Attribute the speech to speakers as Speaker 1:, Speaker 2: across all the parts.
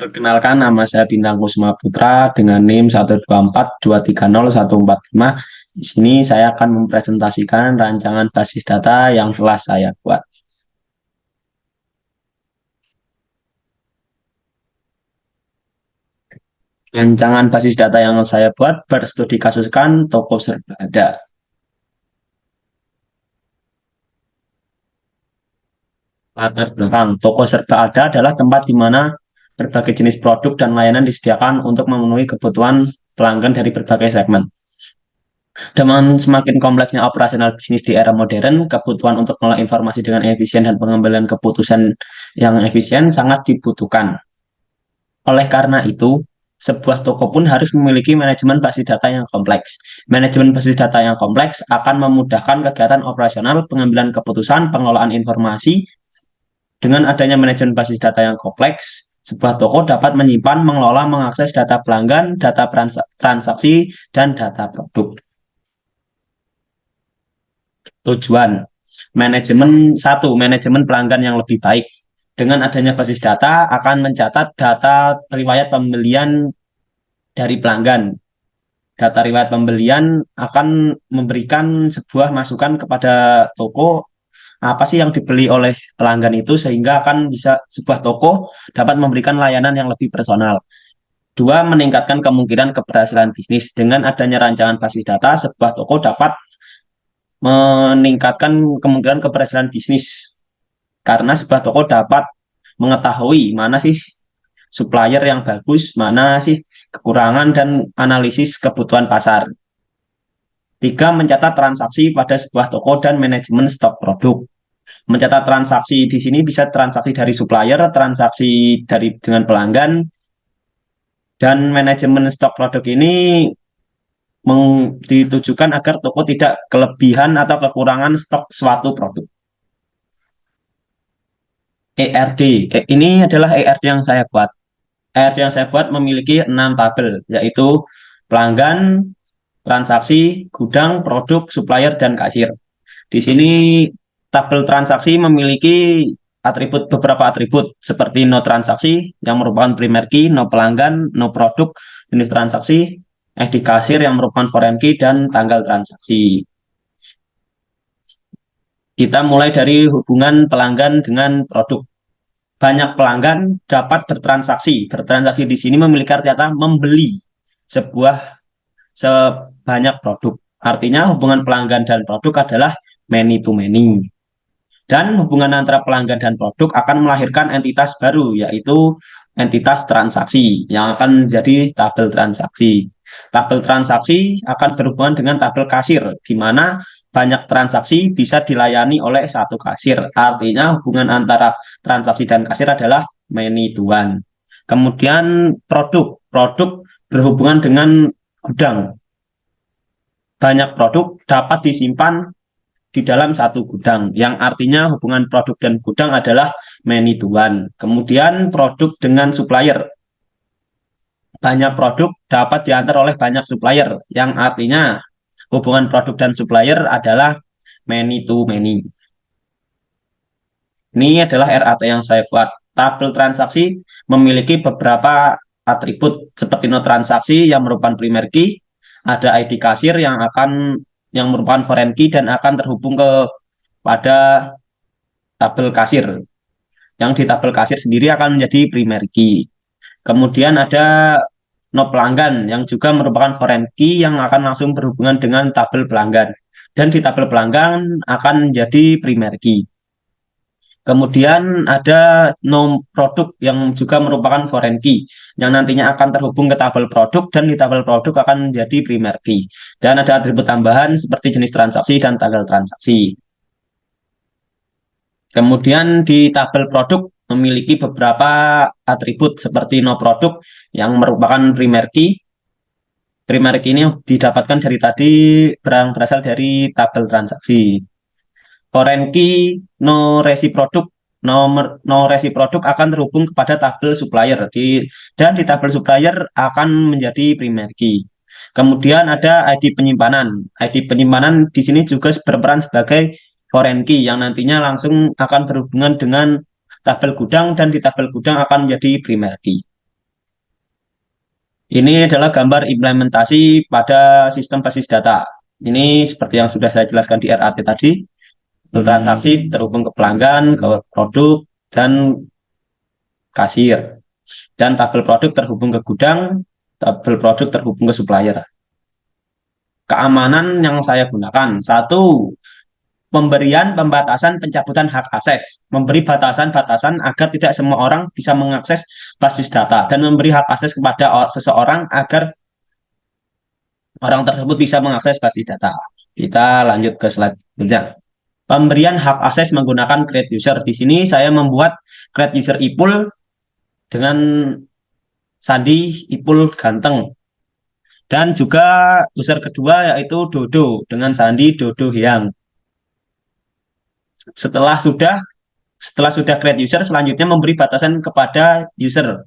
Speaker 1: Perkenalkan, nama saya Bintang Kusuma Putra dengan NIM 124230145. Di sini saya akan mempresentasikan rancangan basis data yang telah saya buat. Rancangan basis data yang saya buat berstudi kasuskan toko serba ada. Latar belakang, toko serba ada adalah tempat di mana berbagai jenis produk dan layanan disediakan untuk memenuhi kebutuhan pelanggan dari berbagai segmen. Dengan semakin kompleksnya operasional bisnis di era modern, kebutuhan untuk mengolah informasi dengan efisien dan pengambilan keputusan yang efisien sangat dibutuhkan. Oleh karena itu, sebuah toko pun harus memiliki manajemen basis data yang kompleks. Manajemen basis data yang kompleks akan memudahkan kegiatan operasional, pengambilan keputusan, pengelolaan informasi. Dengan adanya manajemen basis data yang kompleks, sebuah toko dapat menyimpan, mengelola, mengakses data pelanggan, data transaksi, dan data produk. Tujuan manajemen pelanggan yang lebih baik. Dengan adanya basis data akan mencatat data riwayat pembelian dari pelanggan. Data riwayat pembelian akan memberikan sebuah masukan kepada toko apa sih yang dibeli oleh pelanggan itu, sehingga akan bisa sebuah toko dapat memberikan layanan yang lebih personal. Dua, meningkatkan kemungkinan keberhasilan bisnis. Dengan adanya rancangan basis data, sebuah toko dapat meningkatkan kemungkinan keberhasilan bisnis karena sebuah toko dapat mengetahui mana sih supplier yang bagus, mana sih kekurangan, dan analisis kebutuhan pasar. Tiga, mencatat transaksi pada sebuah toko dan manajemen stok produk. Mencatat transaksi di sini bisa transaksi dari supplier, transaksi dengan pelanggan, dan manajemen stok produk ini ditujukan agar toko tidak kelebihan atau kekurangan stok suatu produk. ERD, ini adalah ERD yang saya buat. ERD yang saya buat memiliki 6 tabel, yaitu pelanggan, transaksi, gudang, produk, supplier, dan kasir. Di sini tabel transaksi memiliki beberapa atribut seperti no transaksi yang merupakan primary key, no pelanggan, no produk, jenis transaksi, ID kasir yang merupakan foreign key, dan tanggal transaksi. Kita mulai dari hubungan pelanggan dengan produk. Banyak pelanggan dapat bertransaksi. Bertransaksi di sini memiliki arti kata membeli sebanyak produk. Artinya hubungan pelanggan dan produk adalah many to many. Dan hubungan antara pelanggan dan produk akan melahirkan entitas baru, yaitu entitas transaksi yang akan menjadi tabel transaksi. Tabel transaksi akan berhubungan dengan tabel kasir, di mana banyak transaksi bisa dilayani oleh satu kasir. Artinya hubungan antara transaksi dan kasir adalah many to one. Kemudian produk berhubungan dengan gudang. Banyak produk dapat disimpan di dalam satu gudang, yang artinya hubungan produk dan gudang adalah many to one. Kemudian produk dengan supplier. Banyak produk dapat diantar oleh banyak supplier, yang artinya hubungan produk dan supplier adalah many to many. Ini adalah RAT yang saya buat. Tabel transaksi memiliki beberapa atribut seperti no transaksi yang merupakan primary key, ada ID kasir yang merupakan foreign key dan akan terhubung pada tabel kasir. Yang di tabel kasir sendiri akan menjadi primary key. Kemudian ada no pelanggan yang juga merupakan foreign key yang akan langsung berhubungan dengan tabel pelanggan. Dan di tabel pelanggan akan menjadi primary key. Kemudian ada no produk yang juga merupakan foreign key yang nantinya akan terhubung ke tabel produk, dan di tabel produk akan menjadi primary key. Dan ada atribut tambahan seperti jenis transaksi dan tanggal transaksi. Kemudian di tabel produk memiliki beberapa atribut seperti no produk yang merupakan primary key. Primary key ini didapatkan dari tadi berasal dari tabel transaksi. Foreign key no resiproduk. No resiproduk akan terhubung kepada tabel supplier dan di tabel supplier akan menjadi primary key. Kemudian ada ID penyimpanan. ID penyimpanan di sini juga berperan sebagai foreign key yang nantinya langsung akan berhubungan dengan tabel gudang, dan di tabel gudang akan menjadi primary key. Ini adalah gambar implementasi pada sistem basis data. Ini seperti yang sudah saya jelaskan di RAT tadi, transaksi terhubung ke pelanggan, ke produk, dan kasir. Dan tabel produk terhubung ke gudang, tabel produk terhubung ke supplier. Keamanan yang saya gunakan, satu, pemberian pembatasan pencabutan hak akses, memberi batasan-batasan agar tidak semua orang bisa mengakses basis data, dan memberi hak akses kepada seseorang agar orang tersebut bisa mengakses basis data. Kita lanjut ke slide berikutnya. Pemberian hak akses menggunakan create user. Di sini saya membuat create user ipul dengan sandi ipul ganteng. Dan juga user kedua yaitu Dodo dengan sandi Dodo Hyang. Setelah sudah create user, selanjutnya memberi batasan kepada user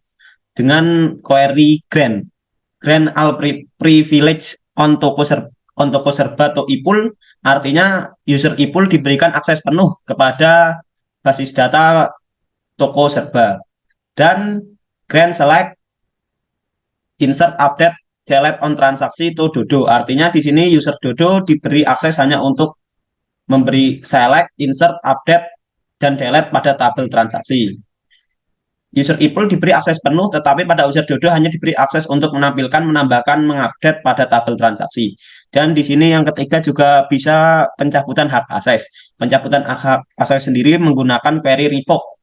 Speaker 1: dengan query grant all privilege on toko serba atau ipul, artinya user ipul diberikan akses penuh kepada basis data toko serba. Dan grant select insert update delete on transaksi to Dodo, artinya di sini user Dodo diberi akses hanya untuk memberi select, insert, update, dan delete pada tabel transaksi. User ipul diberi akses penuh, tetapi pada user Dodo hanya diberi akses untuk menampilkan, menambahkan, mengupdate pada tabel transaksi. Dan di sini yang ketiga juga bisa pencabutan hak akses. Pencabutan hak akses sendiri menggunakan query revoke.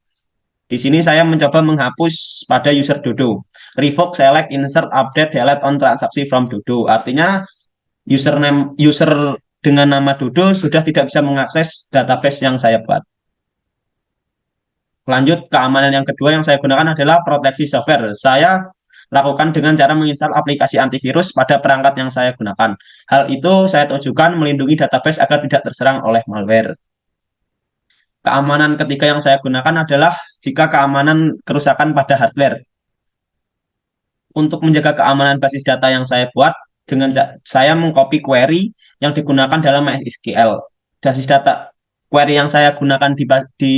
Speaker 1: Di sini saya mencoba menghapus pada user Dodo. Revoke, select, insert, update, delete on transaksi from Dodo. Artinya user dengan nama Dodo sudah tidak bisa mengakses database yang saya buat. Lanjut, keamanan yang kedua yang saya gunakan adalah proteksi software. Saya lakukan dengan cara menginstal aplikasi antivirus pada perangkat yang saya gunakan. Hal itu saya tujukan melindungi database agar tidak terserang oleh malware. Keamanan ketiga yang saya gunakan adalah jika keamanan kerusakan pada hardware. Untuk menjaga keamanan basis data yang saya buat, dengan saya mengcopy query yang digunakan dalam MySQL. Basis data query yang saya gunakan di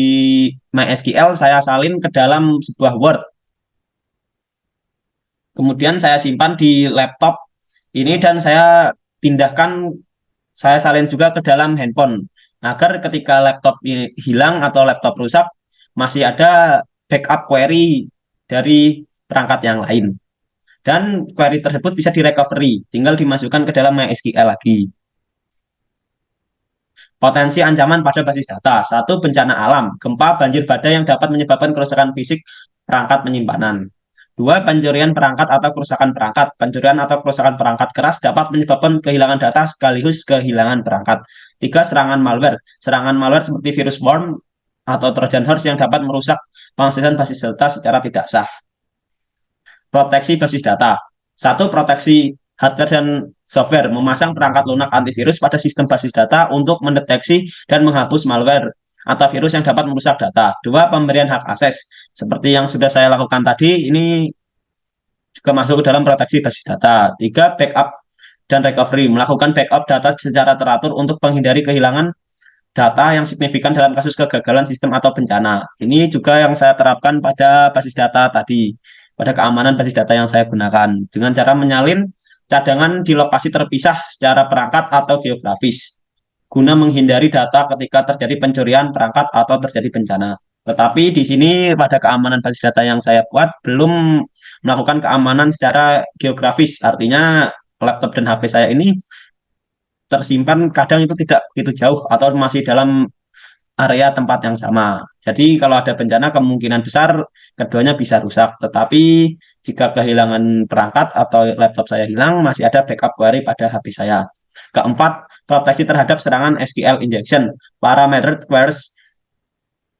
Speaker 1: MySQL saya salin ke dalam sebuah Word. Kemudian saya simpan di laptop ini dan saya pindahkan, saya salin juga ke dalam handphone. Agar ketika laptop ini hilang atau laptop rusak, masih ada backup query dari perangkat yang lain. Dan query tersebut bisa direcovery, tinggal dimasukkan ke dalam MySQL lagi. Potensi ancaman pada basis data. Satu, bencana alam, gempa, banjir, badai yang dapat menyebabkan kerusakan fisik perangkat penyimpanan. Dua, pencurian perangkat atau kerusakan perangkat. Pencurian atau kerusakan perangkat keras dapat menyebabkan kehilangan data sekaligus kehilangan perangkat. Tiga, serangan malware. Serangan malware seperti virus worm atau trojan horse yang dapat merusak pengaksesan basis data secara tidak sah. Proteksi basis data. Satu, proteksi hardware dan software, memasang perangkat lunak antivirus pada sistem basis data untuk mendeteksi dan menghapus malware atau virus yang dapat merusak data. Dua, pemberian hak akses. Seperti yang sudah saya lakukan tadi, ini juga masuk ke dalam proteksi basis data. Tiga, backup dan recovery, melakukan backup data secara teratur untuk menghindari kehilangan data yang signifikan dalam kasus kegagalan sistem atau bencana. Ini juga yang saya terapkan pada basis data tadi, pada keamanan basis data yang saya gunakan, dengan cara menyalin cadangan di lokasi terpisah secara perangkat atau geografis, guna menghindari data ketika terjadi pencurian perangkat atau terjadi bencana. Tetapi di sini pada keamanan basis data yang saya buat belum melakukan keamanan secara geografis, artinya laptop dan HP saya ini tersimpan kadang itu tidak begitu jauh atau masih dalam area tempat yang sama. Jadi kalau ada bencana kemungkinan besar keduanya bisa rusak. Tetapi jika kehilangan perangkat atau laptop saya hilang, masih ada backup query pada HP saya. Keempat, proteksi terhadap serangan SQL injection. Parameter queries,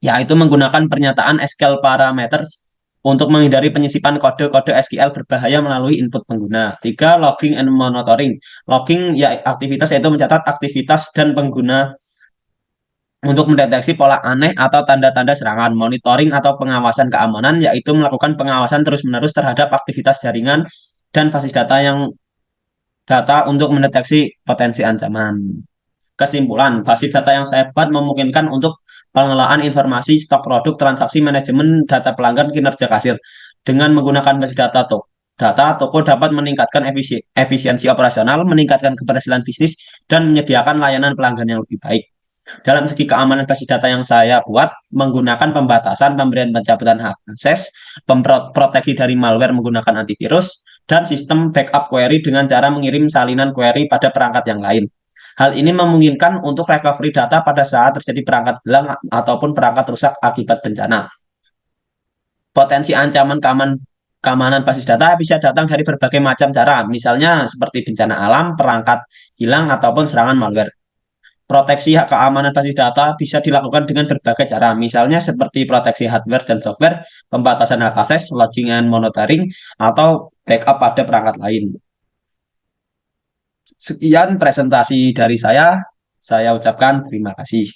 Speaker 1: yaitu menggunakan pernyataan SQL parameters untuk menghindari penyisipan kode-kode SQL berbahaya melalui input pengguna. Tiga, logging and monitoring. Logging ya aktivitas yaitu mencatat aktivitas dan pengguna untuk mendeteksi pola aneh atau tanda-tanda serangan. Monitoring atau pengawasan keamanan yaitu melakukan pengawasan terus-menerus terhadap aktivitas jaringan dan basis data untuk mendeteksi potensi ancaman. Kesimpulan, basis data yang saya buat memungkinkan untuk pengelolaan informasi, stok produk, transaksi, manajemen data pelanggan, kinerja kasir dengan menggunakan basis data, toko dapat meningkatkan efisiensi operasional, meningkatkan keberhasilan bisnis, dan menyediakan layanan pelanggan yang lebih baik. Dalam segi keamanan basis data yang saya buat, menggunakan pembatasan, pemberian pencabutan hak akses, proteksi dari malware menggunakan antivirus, dan sistem backup query dengan cara mengirim salinan query pada perangkat yang lain. Hal ini memungkinkan untuk recovery data pada saat terjadi perangkat hilang ataupun perangkat rusak akibat bencana. Potensi ancaman keamanan basis data bisa datang dari berbagai macam cara, misalnya seperti bencana alam, perangkat hilang, ataupun serangan malware. Proteksi hak keamanan basis data bisa dilakukan dengan berbagai cara, misalnya seperti proteksi hardware dan software, pembatasan hak akses, login and monitoring, atau backup pada perangkat lain. Sekian presentasi dari saya ucapkan terima kasih.